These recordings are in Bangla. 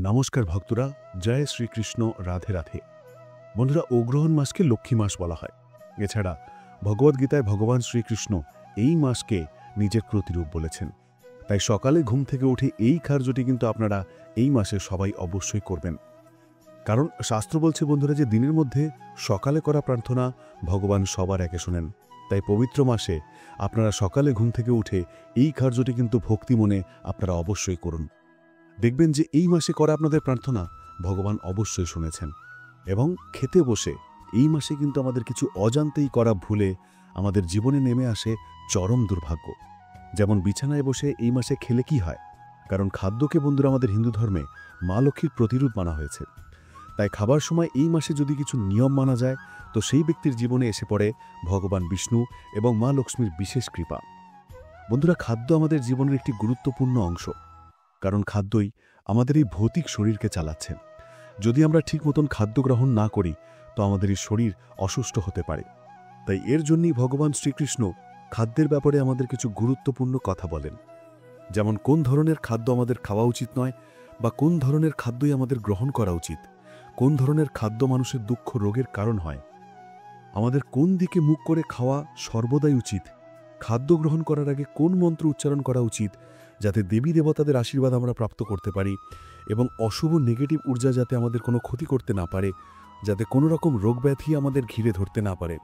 নমস্কার ভক্তরা, জয় শ্রীকৃষ্ণ, রাধে রাধে। বন্ধুরা, অগ্রহণ মাসকে লক্ষ্মী মাস বলা হয়। এছাড়া ভগবদ্গীতায় ভগবান শ্রীকৃষ্ণ এই মাসকে নিজের প্রতিরূপ বলেছেন। তাই সকালে ঘুম থেকে উঠে এই কার্যটি কিন্তু আপনারা এই মাসে সবাই অবশ্যই করবেন। কারণ শাস্ত্র বলছে বন্ধুরা যে দিনের মধ্যে সকালে করা প্রার্থনা ভগবান সবার একে শোনেন। তাই পবিত্র মাসে আপনারা সকালে ঘুম থেকে উঠে এই কার্যটি কিন্তু ভক্তি মনে আপনারা অবশ্যই করুন। দেখবেন যে এই মাসে করা আপনাদের প্রার্থনা ভগবান অবশ্যই শুনেছেন। এবং খেতে বসে এই মাসে কিন্তু আমাদের কিছু অজান্তেই করা ভুলে আমাদের জীবনে নেমে আসে চরম দুর্ভাগ্য। যেমন বিছানায় বসে এই মাসে খেলে কি হয়? কারণ খাদ্যকে বন্ধুরা আমাদের হিন্দু ধর্মে মা লক্ষ্মীর প্রতিরূপ মানা হয়েছে। তাই খাবার সময় এই মাসে যদি কিছু নিয়ম মানা যায় তো সেই ব্যক্তির জীবনে এসে পড়ে ভগবান বিষ্ণু এবং মা লক্ষ্মীর বিশেষ কৃপা। বন্ধুরা, খাদ্য আমাদের জীবনের একটি গুরুত্বপূর্ণ অংশ। কারণ খাদ্যই আমাদের এই ভৌতিক শরীরকে চালাচ্ছে। যদি আমরা ঠিক মতন খাদ্য গ্রহণ না করি তো আমাদের এই শরীর অসুস্থ হতে পারে। তাই এর জন্যই ভগবান শ্রীকৃষ্ণ খাদ্যের ব্যাপারে আমাদের কিছু গুরুত্বপূর্ণ কথা বলেন। যেমন কোন ধরনের খাদ্য আমাদের খাওয়া উচিত নয়, বা কোন ধরনের খাদ্যই আমাদের গ্রহণ করা উচিত, কোন ধরনের খাদ্য মানুষের দুঃখ রোগের কারণ হয়, আমাদের কোন দিকে মুখ করে খাওয়া সর্বদাই উচিত, খাদ্য গ্রহণ করার আগে কোন মন্ত্র উচ্চারণ করা উচিত যাতে দেবী দেবতাদের আশীর্বাদ আমরা প্রাপ্ত করতে পারি, এবং অশুভ নেগেটিভ ঊর্জা যাতে আমাদের কোনো ক্ষতি করতে না পারে, যাতে কোনো রকম রোগব্যাধি আমাদের ঘিরে ধরতে না পারে।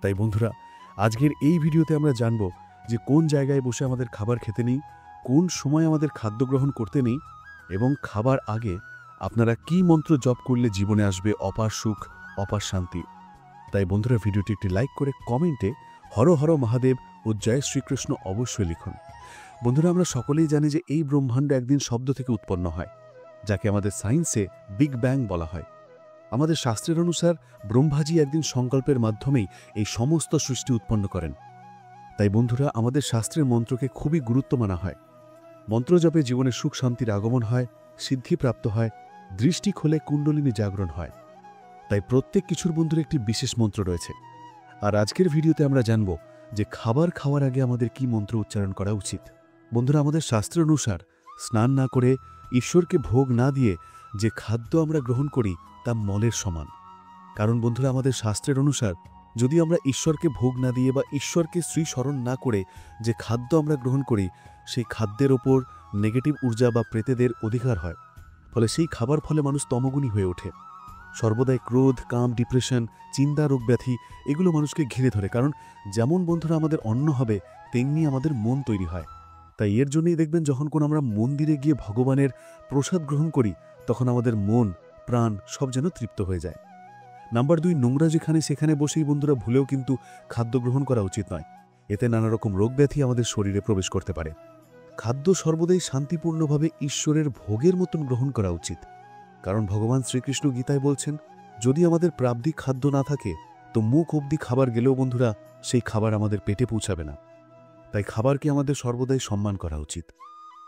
তাই বন্ধুরা, আজকের এই ভিডিওতে আমরা জানব যে কোন জায়গায় বসে আমাদের খাবার খেতে নেই, কোন সময় আমাদের খাদ্য গ্রহণ করতে নেই, এবং খাবার আগে আপনারা কি মন্ত্র জপ করলে জীবনে আসবে অপার সুখ, অপার শান্তি। তাই বন্ধুরা, ভিডিওটি একটি লাইক করে কমেন্টে হর হর মহাদেব ও জয় শ্রীকৃষ্ণ অবশ্যই লিখুন। বন্ধুরা, আমরা সকলেই জানি যে এই ব্রহ্মাণ্ড একদিন শব্দ থেকে উৎপন্ন হয়, যাকে আমাদের সায়েন্সে বিগ ব্যাং বলা হয়। আমাদের শাস্ত্রের অনুসার ব্রহ্মাজি একদিন সংকল্পের মাধ্যমেই এই সমস্ত সৃষ্টি উৎপন্ন করেন। তাই বন্ধুরা, আমাদের শাস্ত্রের মন্ত্রকে খুবই গুরুত্ব মানা হয়। মন্ত্র জপে জীবনে সুখ শান্তির আগমন হয়, সিদ্ধিপ্রাপ্ত হয়, দৃষ্টি খোলে কুণ্ডলিনী জাগরণ হয়। তাই প্রত্যেক কিছুর বন্ধুর একটি বিশেষ মন্ত্র রয়েছে। আর আজকের ভিডিওতে আমরা জানব যে খাবার খাওয়ার আগে আমাদের কি মন্ত্র উচ্চারণ করা উচিত। বন্ধুরা, আমাদের শাস্ত্র অনুসার স্নান না করে ঈশ্বরকে ভোগ না দিয়ে যে খাদ্য আমরা গ্রহণ করি তা মলের সমান। কারণ বন্ধুরা, আমাদের শাস্ত্রের অনুসার যদি আমরা ঈশ্বরকে ভোগ না দিয়ে বা ঈশ্বরকে শ্রীস্মরণ না করে যে খাদ্য আমরা গ্রহণ করি, সেই খাদ্যের ওপর নেগেটিভ ঊর্জা বা প্রেতেদের অধিকার হয়। ফলে সেই খাবার ফলে মানুষ তমগুণী হয়ে ওঠে। সর্বদাই ক্রোধ, কাম, ডিপ্রেশন, চিন্তা, রোগ ব্যাধি এগুলো মানুষকে ঘিরে ধরে। কারণ যেমন বন্ধুরা আমাদের অন্ন হবে তেমনি আমাদের মন তৈরি হয়। তাই এর জন্যই দেখবেন যখন কোনো আমরা মন্দিরে গিয়ে ভগবানের প্রসাদ গ্রহণ করি তখন আমাদের মন, প্রাণ সব যেন তৃপ্ত হয়ে যায়। নাম্বার 2, নোংরা যেখানে সেখানে বসেই বন্ধুরা ভুলেও কিন্তু খাদ্য গ্রহণ করা উচিত নয়। এতে নানা রকম রোগ ব্যাধি আমাদের শরীরে প্রবেশ করতে পারে। খাদ্য সর্বদাই শান্তিপূর্ণভাবে ঈশ্বরের ভোগের মতন গ্রহণ করা উচিত। কারণ ভগবান শ্রীকৃষ্ণ গীতায় বলছেন, যদি আমাদের প্রাপ্তি খাদ্য না থাকে তো মুখ অবধি খাবার গেলেও বন্ধুরা সেই খাবার আমাদের পেটে পৌঁছাবে না। তাই খাবারকে আমাদের সর্বদাই সম্মান করা উচিত।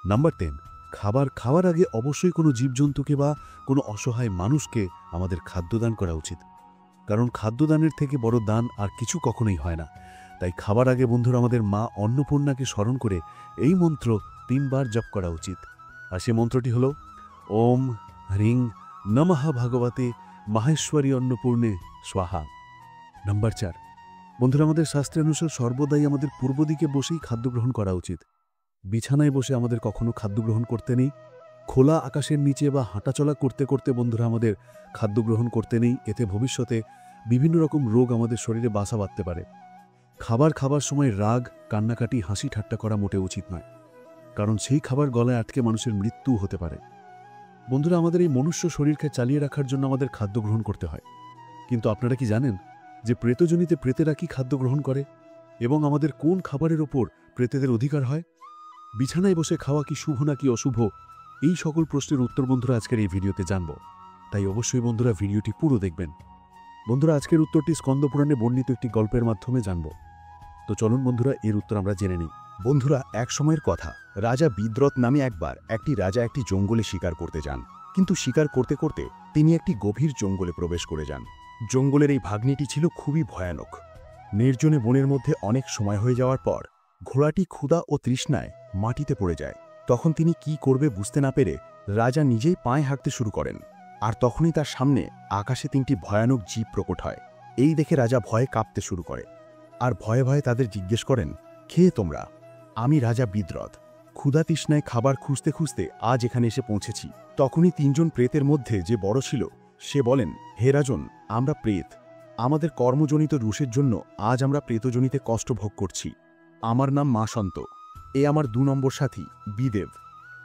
নাম্বার 10, খাবার খাওয়ার আগে অবশ্যই কোনো জীবজন্তুকে বা কোনো অসহায় মানুষকে আমাদের খাদ্যদান করা উচিত। কারণ খাদ্যদানের থেকে বড় দান আর কিছু কখনোই হয় না। তাই খাবার আগে বন্ধুরা আমাদের মা অন্নপূর্ণাকে স্মরণ করে এই মন্ত্র 3 বার জপ করা উচিত। আর সে মন্ত্রটি হল ওম হ্রিং নমঃ ভগবতে মাহেশ্বরী অন্নপূর্ণে স্বাহা। নাম্বার 4, বন্ধুরা আমাদের শাস্ত্রের অনুসার সর্বদাই আমাদের পূর্ব দিকে বসেই খাদ্য গ্রহণ করা উচিত। বিছানায় বসে আমাদের কখনো খাদ্য গ্রহণ করতে নেই। খোলা আকাশের নিচে বা হাঁটাচলা করতে করতে বন্ধুরা আমাদের খাদ্য গ্রহণ করতে নেই। এতে ভবিষ্যতে বিভিন্ন রকম রোগ আমাদের শরীরে বাসা বাঁধতে পারে। খাবার খাবার সময় রাগ, কান্নাকাটি, হাসি ঠাট্টা করা মোটেও উচিত নয়। কারণ সেই খাবার গলায় আটকে মানুষের মৃত্যু হতে পারে। বন্ধুরা, আমাদের এই মনুষ্য শরীরকে চালিয়ে রাখার জন্য আমাদের খাদ্য গ্রহণ করতে হয়। কিন্তু আপনারা কি জানেন যে প্রেতজনিতে প্রেতেরা কি খাদ্য গ্রহণ করে, এবং আমাদের কোন খাবারের ওপর প্রেতেদের অধিকার হয়? বিছানায় বসে খাওয়া কি শুভ নাকি অশুভ, এই সকল প্রশ্নের উত্তর বন্ধুরা আজকের এই ভিডিওতে জানব। তাই অবশ্যই বন্ধুরা ভিডিওটি পুরো দেখবেন। বন্ধুরা, আজকের উত্তরটি স্কন্দপুরাণে বর্ণিত একটি গল্পের মাধ্যমে জানব। তো চলুন বন্ধুরা এর উত্তর আমরা জেনে নিই। বন্ধুরা, এক সময়ের কথা, রাজা বিদ্রথ নামে একবার একটি রাজা একটি জঙ্গলে শিকার করতে যান। কিন্তু শিকার করতে করতে তিনি একটি গভীর জঙ্গলে প্রবেশ করে যান। জঙ্গলের এই ভাগ্নিটি ছিল খুবই ভয়ানক। নির্জনে বনের মধ্যে অনেক সময় হয়ে যাওয়ার পর ঘোড়াটি ক্ষুধা ও তৃষ্ণায় মাটিতে পড়ে যায়। তখন তিনি কি করবে বুঝতে না পেরে রাজা নিজেই পায়ে হাঁটতে শুরু করেন, আর তখনই তার সামনে আকাশে 3টি ভয়ানক জীব প্রকট হয়। এই দেখে রাজা ভয়ে কাঁপতে শুরু করে, আর ভয়ে ভয়ে তাদের জিজ্ঞেস করেন, খেয়ে তোমরা? আমি রাজা বিদ্রথ, ক্ষুধা তৃষ্ণায় খাবার খুঁজতে খুঁজতে আজ এখানে এসে পৌঁছেছি। তখনই 3জন প্রেতের মধ্যে যে বড় ছিল সে বলেন, হে রাজন, আমরা প্রেত। আমাদের কর্মজনিত রুষের জন্য আজ আমরা প্রেতজনিতে কষ্ট ভোগ করছি। আমার নাম মাসন্ত, এ আমার 2 নম্বর সাথী বিদেব,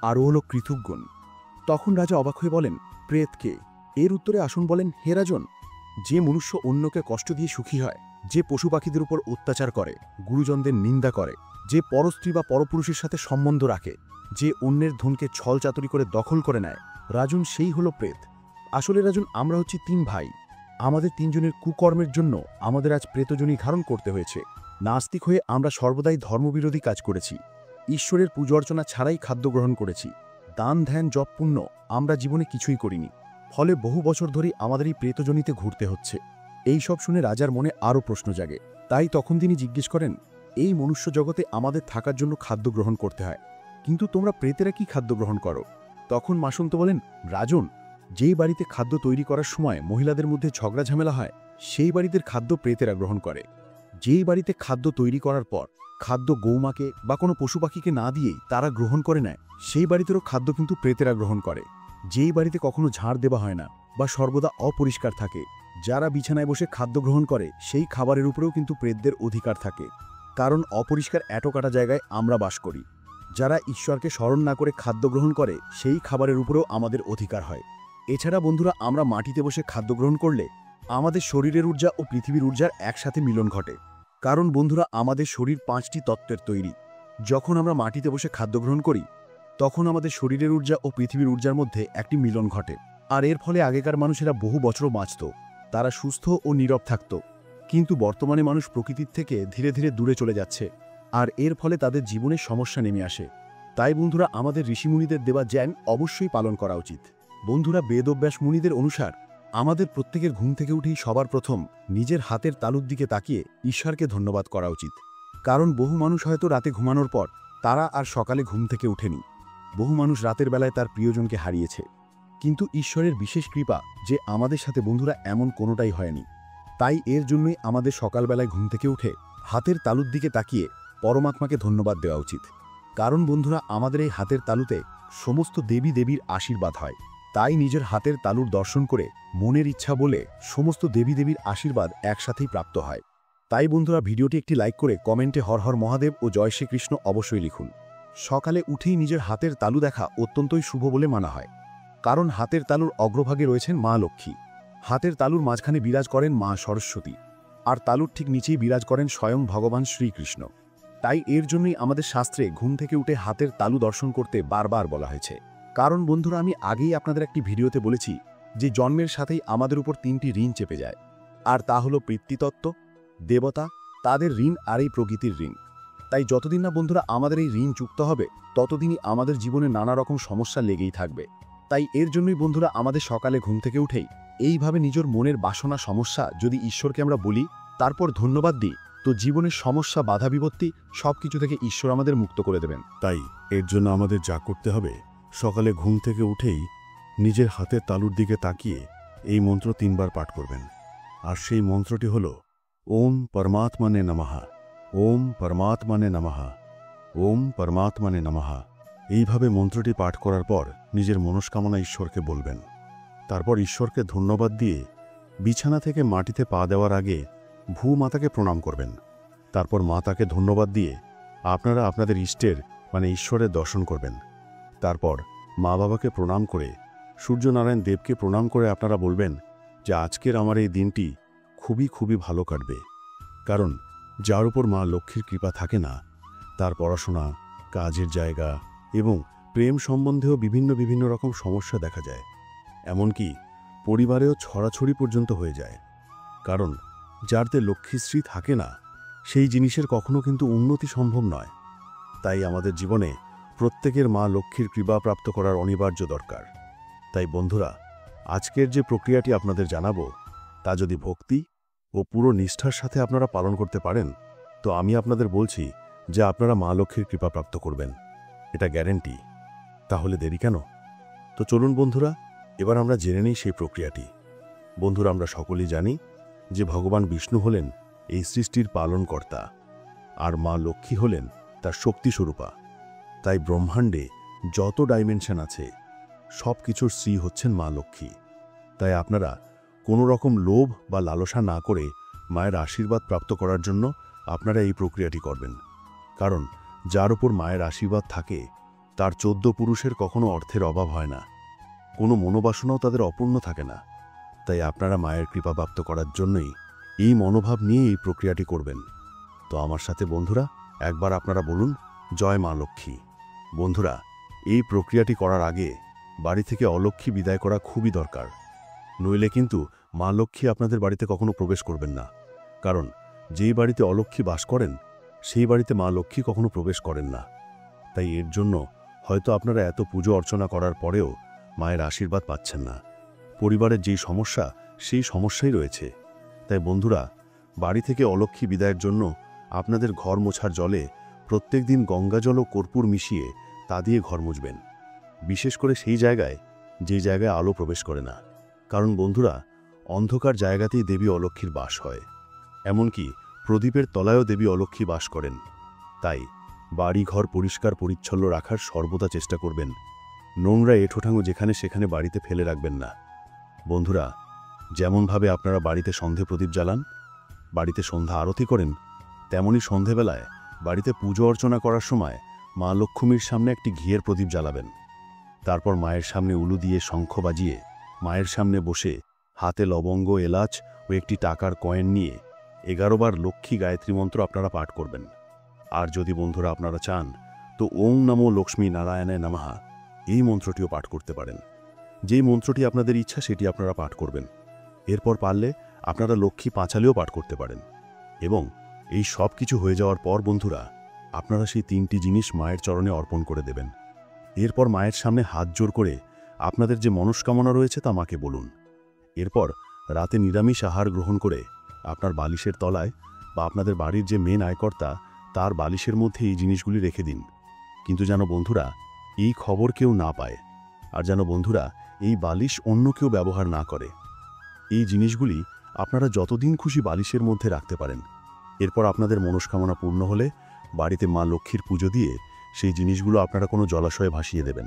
আর ও হল কৃতজ্ঞন। তখন রাজা অবাক হয়ে বলেন, প্রেত কে? এর উত্তরে আসন বলেন, হে রাজন, যে মনুষ্য অন্যকে কষ্ট দিয়ে সুখী হয়, যে পশু পাখিদের উপর অত্যাচার করে, গুরুজনদের নিন্দা করে, যে পরস্ত্রী বা পরপুরুষের সাথে সম্বন্ধ রাখে, যে অন্যের ধনকে ছলচাতুরি করে দখল করে নেয়, রাজন সেই হলো প্রেত। আসলে রাজন, আমরা হচ্ছি 3 ভাই। আমাদের 3 জনের কুকর্মের জন্য আমাদের আজ প্রেতজনী ধারণ করতে হয়েছে। নাস্তিক হয়ে আমরা সর্বদাই ধর্মবিরোধী কাজ করেছি, ঈশ্বরের পূজা অর্চনা ছাড়াই খাদ্য গ্রহণ করেছি, দান ধ্যান জপ পুণ্য আমরা জীবনে কিছুই করিনি, ফলে বহু বছর ধরেই আমাদের এই প্রেতজনিতে ঘুরতে হচ্ছে। এই সব শুনে রাজার মনে আরও প্রশ্ন জাগে। তাই তখন তিনি জিজ্ঞেস করেন, এই মনুষ্য জগতে আমাদের থাকার জন্য খাদ্য গ্রহণ করতে হয়, কিন্তু তোমরা প্রেতেরা কি খাদ্য গ্রহণ করো? তখন মাসন্ত বলেন, রাজন, যেই বাড়িতে খাদ্য তৈরি করার সময় মহিলাদের মধ্যে ঝগড়া ঝামেলা হয়, সেই বাড়িতে খাদ্য প্রেতেরা গ্রহণ করে। যেই বাড়িতে খাদ্য তৈরি করার পর খাদ্য গৌমাকে বা কোনো পশু পাখিকে না দিয়েই তারা গ্রহণ করে নেয়, সেই বাড়িতেরও খাদ্য কিন্তু প্রেতেরা গ্রহণ করে। যেই বাড়িতে কখনো ঝাড় দেওয়া হয় না বা সর্বদা অপরিষ্কার থাকে, যারা বিছানায় বসে খাদ্য গ্রহণ করে সেই খাবারের উপরেও কিন্তু প্রেতদের অধিকার থাকে, কারণ অপরিষ্কার এঁটো-কাটা জায়গায় আমরা বাস করি। যারা ঈশ্বরকে স্মরণ না করে খাদ্য গ্রহণ করে সেই খাবারের উপরেও আমাদের অধিকার হয়। এছাড়া বন্ধুরা, আমরা মাটিতে বসে খাদ্য গ্রহণ করলে আমাদের শরীরের ঊর্জা ও পৃথিবীর ঊর্জার একসাথে মিলন ঘটে। কারণ বন্ধুরা, আমাদের শরীর 5টি তত্ত্বের তৈরি। যখন আমরা মাটিতে বসে খাদ্য গ্রহণ করি তখন আমাদের শরীরের ঊর্জা ও পৃথিবীর ঊর্জার মধ্যে একটি মিলন ঘটে, আর এর ফলে আগেকার মানুষেরা বহু বছরও বাঁচত, তারা সুস্থ ও নীরব থাকত। কিন্তু বর্তমানে মানুষ প্রকৃতির থেকে ধীরে ধীরে দূরে চলে যাচ্ছে, আর এর ফলে তাদের জীবনে সমস্যা নেমে আসে। তাই বন্ধুরা, আমাদের ঋষিমুনিদের দেওয়া জ্ঞান অবশ্যই পালন করা উচিত। বন্ধুরা, বেদব্যাস মুনিদের অনুসার আমাদের প্রত্যেকের ঘুম থেকে উঠেই সবার প্রথম নিজের হাতের তালুর দিকে তাকিয়ে ঈশ্বরকে ধন্যবাদ করা উচিত। কারণ বহু মানুষ হয়তো রাতে ঘুমানোর পর তারা আর সকালে ঘুম থেকে ওঠেনি। বহু মানুষ রাতের বেলায় তার প্রিয়জনকে হারিয়েছে, কিন্তু ঈশ্বরের বিশেষ কৃপা যে আমাদের সাথে বন্ধুরা এমন কোনোটাই হয়নি। তাই এর জন্যই আমাদের সকালবেলায় ঘুম থেকে উঠে হাতের তালুর দিকে তাকিয়ে পরমাত্মাকে ধন্যবাদ দেওয়া উচিত। কারণ বন্ধুরা, আমাদের এই হাতের তালুতে সমস্ত দেবী দেবীর আশীর্বাদ হয়। তাই নিজের হাতের তালুর দর্শন করে মনের ইচ্ছা বলে সমস্ত দেবী দেবীর আশীর্বাদ একসাথেই প্রাপ্ত হয়। তাই বন্ধুরা, ভিডিওটি একটি লাইক করে কমেন্টে হর হর মহাদেব ও জয় শ্রীকৃষ্ণ অবশ্যই লিখুন। সকালে উঠেই নিজের হাতের তালু দেখা অত্যন্তই শুভ বলে মানা হয়, কারণ হাতের তালুর অগ্রভাগে রয়েছেন মা লক্ষ্মী, হাতের তালুর মাঝখানে বিরাজ করেন মা সরস্বতী, আর তালুর ঠিক নিচেই বিরাজ করেন স্বয়ং ভগবান শ্রীকৃষ্ণ। তাই এর জন্যই আমাদের শাস্ত্রে ঘুম থেকে উঠে হাতের তালু দর্শন করতে বারবার বলা হয়েছে। কারণ বন্ধুরা, আমি আগেই আপনাদের একটি ভিডিওতে বলেছি যে জন্মের সাথেই আমাদের উপর 3টি ঋণ চেপে যায়, আর তা হলো পিতৃতত্ত্ব, দেবতা, তাদের ঋণ আর এই প্রকৃতির ঋণ। তাই যতদিন না বন্ধুরা আমাদের এই ঋণ চুক্ত হবে ততদিনই আমাদের জীবনে নানা রকম সমস্যা লেগেই থাকবে। তাই এর জন্যই বন্ধুরা, আমাদের সকালে ঘুম থেকে উঠেই এইভাবে নিজের মনের বাসনা সমস্যা যদি ঈশ্বরকে আমরা বলি, তারপর ধন্যবাদ দিই, তো জীবনের সমস্যা বাধা বিপত্তি সবকিছু থেকে ঈশ্বর আমাদের মুক্ত করে দেবেন। তাই এর জন্য আমাদের যা করতে হবে, সকালে ঘুম থেকে উঠেই নিজের হাতের তালুর দিকে তাকিয়ে এই মন্ত্র 3 বার পাঠ করবেন। আর সেই মন্ত্রটি হল ওম পরমাত্মনে নমঃ, ওম পরমাত্মনে নমঃ, ওম পরমাত্মনে নমঃ। এইভাবে মন্ত্রটি পাঠ করার পর নিজের মনস্কামনা ঈশ্বরকে বলবেন। তারপর ঈশ্বরকে ধন্যবাদ দিয়ে বিছানা থেকে মাটিতে পা দেওয়ার আগে ভূমাতাকে প্রণাম করবেন। তারপর মাতাকে ধন্যবাদ দিয়ে আপনারা আপনাদের ইষ্টের মানে ঈশ্বরের দর্শন করবেন। তারপর মা বাবাকে প্রণাম করে সূর্যনারায়ণ দেবকে প্রণাম করে আপনারা বলবেন যে আজকের আমার এই দিনটি খুবই খুবই ভালো কাটবে। কারণ যার উপর মা লক্ষ্মীর কৃপা থাকে না, তার পড়াশোনা, কাজের জায়গা এবং প্রেম সম্বন্ধেও বিভিন্ন রকম সমস্যা দেখা যায়, এমনকি পরিবারেও ছড়াছড়ি পর্যন্ত হয়ে যায়। কারণ যারতে লক্ষ্মীশ্রী থাকে না, সেই জিনিসের কখনো কিন্তু উন্নতি সম্ভব নয়। তাই আমাদের জীবনে প্রত্যেকের মা লক্ষ্মীর কৃপা প্রাপ্ত করার অনিবার্য দরকার। তাই বন্ধুরা, আজকের যে প্রক্রিয়াটি আপনাদের জানাবো তা যদি ভক্তি ও পুরো নিষ্ঠার সাথে আপনারা পালন করতে পারেন, তো আমি আপনাদের বলছি যে আপনারা মা লক্ষ্মীর কৃপা প্রাপ্ত করবেন, এটা গ্যারেন্টি। তাহলে দেরি কেন? তো তো চলুন বন্ধুরা, এবার আমরা জেনে নিই সেই প্রক্রিয়াটি। বন্ধুরা, আমরা সকলেই জানি যে ভগবান বিষ্ণু হলেন এই সৃষ্টির পালনকর্তা, আর মা লক্ষ্মী হলেন তার শক্তিস্বরূপা। তাই ব্রহ্মাণ্ডে যত ডাইমেনশন আছে সব কিছুর শ্রী হচ্ছেন মা লক্ষ্মী। তাই আপনারা কোনো রকম লোভ বা লালসা না করে মায়ের আশীর্বাদ প্রাপ্ত করার জন্য আপনারা এই প্রক্রিয়াটি করবেন। কারণ যার উপর মায়ের আশীর্বাদ থাকে তার 14 পুরুষের কখনো অর্থের অভাব হয় না, কোনো মনোবাসনাও তাদের অপূর্ণ থাকে না। তাই আপনারা মায়ের কৃপাপ্রাপ্ত করার জন্যই এই মনোভাব নিয়ে এই প্রক্রিয়াটি করবেন। তো আমার সাথে বন্ধুরা একবার আপনারা বলুন, জয় মা লক্ষ্মী। বন্ধুরা, এই প্রক্রিয়াটি করার আগে বাড়ি থেকে অলক্ষ্মী বিদায় করা খুবই দরকার, নইলে কিন্তু মা লক্ষ্মী আপনাদের বাড়িতে কখনো প্রবেশ করবেন না। কারণ যেই বাড়িতে অলক্ষ্মী বাস করেন সেই বাড়িতে মা লক্ষ্মী কখনো প্রবেশ করেন না। তাই এর জন্য হয়তো আপনারা এত পুজো অর্চনা করার পরেও মায়ের আশীর্বাদ পাচ্ছেন না। পরিবারের যেই সমস্যা সেই সমস্যাই রয়েছে। তাই বন্ধুরা, বাড়ি থেকে অলক্ষ্মী বিদায়ের জন্য আপনাদের ঘর মোছার জলে প্রত্যেক দিন গঙ্গাজল ও কর্পূর মিশিয়ে তা দিয়ে ঘর মুছবেন। বিশেষ করে সেই জায়গায় যেই জায়গায় আলো প্রবেশ করে না। কারণ বন্ধুরা, অন্ধকার জায়গাতেই দেবী অলক্ষ্মীর বাস হয়। এমনকি প্রদীপের তলায়ও দেবী অলক্ষ্মী বাস করেন। তাই বাড়ি ঘর পরিষ্কার পরিচ্ছন্ন রাখার সর্বদা চেষ্টা করবেন। নোংরা এঁঠোঠাঙো যেখানে সেখানে বাড়িতে ফেলে রাখবেন না। বন্ধুরা, যেমনভাবে আপনারা বাড়িতে সন্ধে প্রদীপ জ্বালান, বাড়িতে সন্ধ্যা আরতি করেন, তেমনই সন্ধেবেলায় বাড়িতে পুজো অর্চনা করার সময় মা লক্ষ্মীর সামনে একটি ঘিয়ের প্রদীপ জ্বালাবেন। তারপর মায়ের সামনে উলু দিয়ে শঙ্খ বাজিয়ে মায়ের সামনে বসে হাতে লবঙ্গ, এলাচ ও একটি টাকার কয়েন নিয়ে 11 বার লক্ষ্মী গায়ত্রী মন্ত্র আপনারা পাঠ করবেন। আর যদি বন্ধুরা আপনারা চান তো ওং নমো লক্ষ্মী নারায়ণায় নমঃ এই মন্ত্রটিও পাঠ করতে পারেন। যেই মন্ত্রটি আপনাদের ইচ্ছা সেটি আপনারা পাঠ করবেন। এরপর পারলে আপনারা লক্ষ্মী পাঁচালিও পাঠ করতে পারেন। এবং এই সব কিছু হয়ে যাওয়ার পর বন্ধুরা, আপনারা সেই 3টি জিনিস মায়ের চরণে অর্পণ করে দেবেন। এরপর মায়ের সামনে হাত জোড় করে আপনাদের যে মনস্কামনা রয়েছে তা মাকে বলুন। এরপর রাতে নিরামিষ আহার গ্রহণ করে আপনার বালিশের তলায় বা আপনাদের বাড়ির যে মেন আয়কর্তা তার বালিশের মধ্যে এই জিনিসগুলি রেখে দিন। কিন্তু যেন বন্ধুরা এই খবর কেউ না পায়, আর যেন বন্ধুরা এই বালিশ অন্য কেউ ব্যবহার না করে। এই জিনিসগুলি আপনারা যতদিন খুশি বালিশের মধ্যে রাখতে পারেন। এরপর আপনাদের মনস্কামনা পূর্ণ হলে বাড়িতে মা লক্ষ্মীর পুজো দিয়ে সেই জিনিসগুলো আপনারা কোনো জলাশয়ে ভাসিয়ে দেবেন।